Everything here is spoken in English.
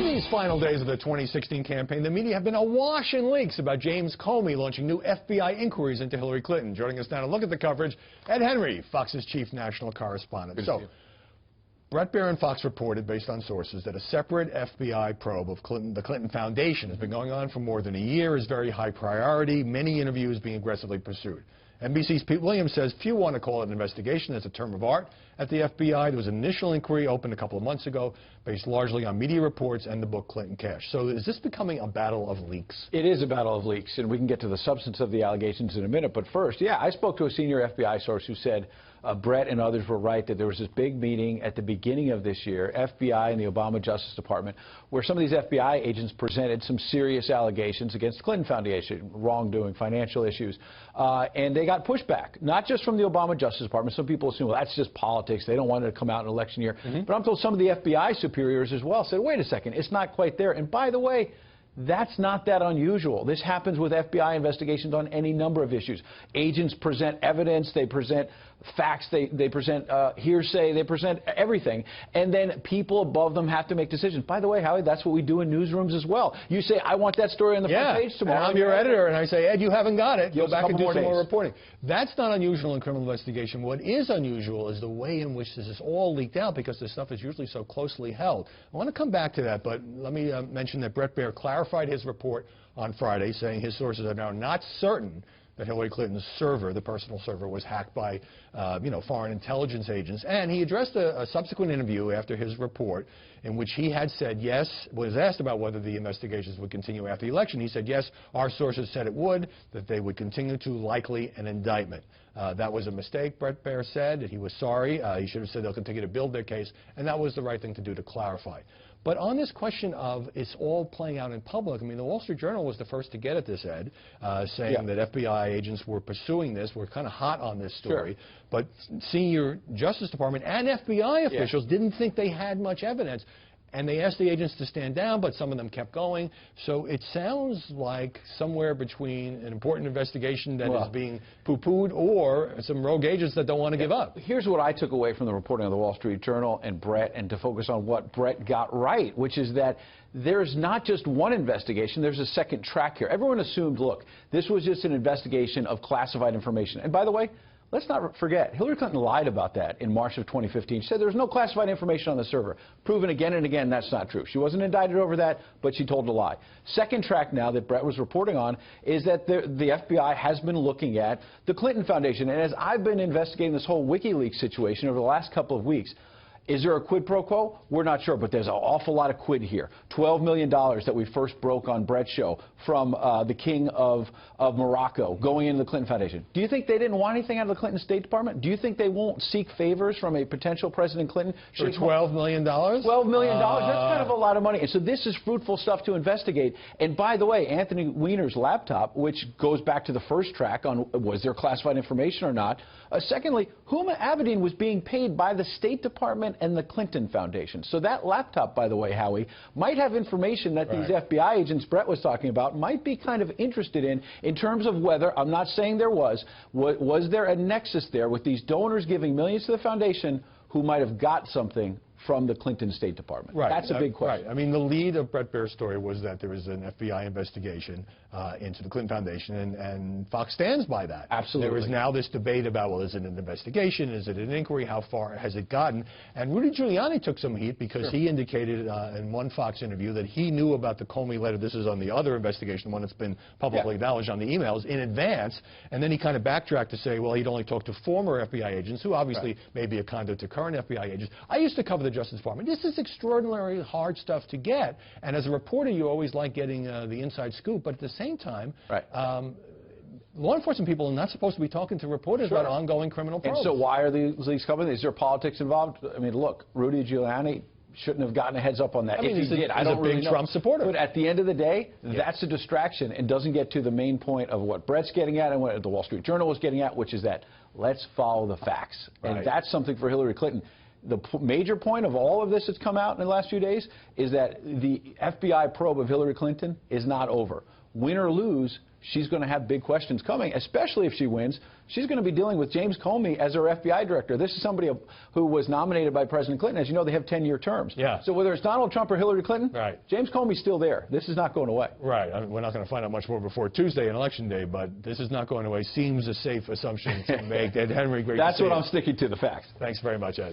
these final days of the 2016 campaign, the media have been awash in leaks about James Comey launching new FBI inquiries into Hillary Clinton. Joining us now to look at the coverage, Ed Henry, Fox's chief national correspondent. So, Bret Baier and Fox reported, based on sources, that a separate FBI probe of the Clinton Foundation has been going on for more than a year, is very high priority, many interviews being aggressively pursued. NBC's Pete Williams says few want to call it an investigation. It's a term of art at the FBI. There was an initial inquiry opened a couple of months ago based largely on media reports and the book Clinton Cash. So is this becoming a battle of leaks? It is a battle of leaks, and we can get to the substance of the allegations in a minute. But first, I spoke to a senior FBI source who said Bret and others were right that there was this big meeting at the beginning of this year, FBI and the Obama Justice Department, where some of these FBI agents presented some serious allegations against the Clinton Foundation, wrongdoing, financial issues, and they got pushback, not just from the Obama Justice Department. Some people assume, well, that's just politics. They don't want it to come out in an election year. But I'm told some of the FBI superiors as well said, wait a second, it's not quite there. And by the way, that's not that unusual. This happens with FBI investigations on any number of issues. Agents present evidence, they present facts, they present hearsay, they present everything, and then people above them have to make decisions. By the way, Howie, that's what we do in newsrooms as well. You say, I want that story on the front page tomorrow. And I'm your editor, and I say, Ed, you haven't got it. Go back and do some more reporting. That's not unusual in criminal investigation. What is unusual is the way in which this is all leaked out, because this stuff is usually so closely held. I want to come back to that, but let me mention that Bret Baier clarified his report on Friday, saying his sources are now not certain that Hillary Clinton's server, the personal server, was hacked by, foreign intelligence agents. And he addressed a subsequent interview after his report in which he had said yes, was asked about whether the investigations would continue after the election. He said, yes, our sources said it would, that they would continue to, likely an indictment. That was a mistake, Bret Baier said, that he was sorry. He should have said they'll continue to build their case, and that was the right thing to do to clarify. But on this question of it's all playing out in public, I mean, the Wall Street Journal was the first to get at this, Ed, saying that FBI agents were pursuing this, were kind of hot on this story. But senior Justice Department and FBI officials didn't think they had much evidence. And they asked the agents to stand down, but some of them kept going. So it sounds like somewhere between an important investigation that is being poo-pooed or some rogue agents that don't want to give up. Here's what I took away from the reporting of the Wall Street Journal and Bret, and to focus on what Bret got right, which is that there's not just one investigation, there's a second track here. Everyone assumed, look, this was just an investigation of classified information. And by the way, let's not forget, Hillary Clinton lied about that in March of 2015. She said there was no classified information on the server. Proven again and again that's not true. She wasn't indicted over that, but she told a lie. Second track now that Bret was reporting on is that the FBI has been looking at the Clinton Foundation. And as I've been investigating this whole WikiLeaks situation over the last couple of weeks, is there a quid pro quo? We're not sure, but there's an awful lot of quid here. $12 million that we first broke on Bret's show from the King of Morocco going into the Clinton Foundation. Do you think they didn't want anything out of the Clinton State Department? Do you think they won't seek favors from a potential President Clinton? For $12 million? $12 million. That's kind of a lot of money. And so this is fruitful stuff to investigate. And by the way, Anthony Weiner's laptop, which goes back to the first track on was there classified information or not. Secondly, Huma Abedin was being paid by the State Department and the Clinton Foundation. So that laptop, by the way, Howie, might have information that these FBI agents Bret was talking about might be kind of interested in terms of whether, I'm not saying there was there a nexus there with these donors giving millions to the foundation who might have got something from the Clinton State Department. That's a big question. I mean, the lead of Bret Baier's story was that there was an FBI investigation into the Clinton Foundation, and Fox stands by that. Absolutely. There is now this debate about, well, is it an investigation? Is it an inquiry? How far has it gotten? And Rudy Giuliani took some heat because he indicated in one Fox interview that he knew about the Comey letter. This is on the other investigation, the one that's been publicly acknowledged on the emails in advance. And then he kind of backtracked to say, well, he'd only talked to former FBI agents who obviously may be a conduit to current FBI agents. I used to cover the Justice Department. This is extraordinarily hard stuff to get, and as a reporter you always like getting the inside scoop, but at the same time law enforcement people are not supposed to be talking to reporters about ongoing criminal probes. And so why are these coming? Is there politics involved? I mean, look, Rudy Giuliani shouldn't have gotten a heads up on that. I mean, if he did, I don't really know. Trump supporter. But at the end of the day, that's a distraction and doesn't get to the main point of what Bret's getting at and what the Wall Street Journal was getting at, which is that let's follow the facts. And that's something for Hillary Clinton. The major point of all of this that's come out in the last few days is that the FBI probe of Hillary Clinton is not over. win or lose, she's going to have big questions coming, especially if she wins. She's going to be dealing with James Comey as her FBI director. This is somebody who was nominated by President Clinton. As you know, they have 10-year terms. Yeah. So whether it's Donald Trump or Hillary Clinton, right, James Comey's still there. This is not going away. Right. I mean, we're not going to find out much more before Tuesday, an election day, but this is not going away. Seems a safe assumption to make. Ed Henry, great to see you. That's what I'm sticking to, the facts. Thanks very much, Ed.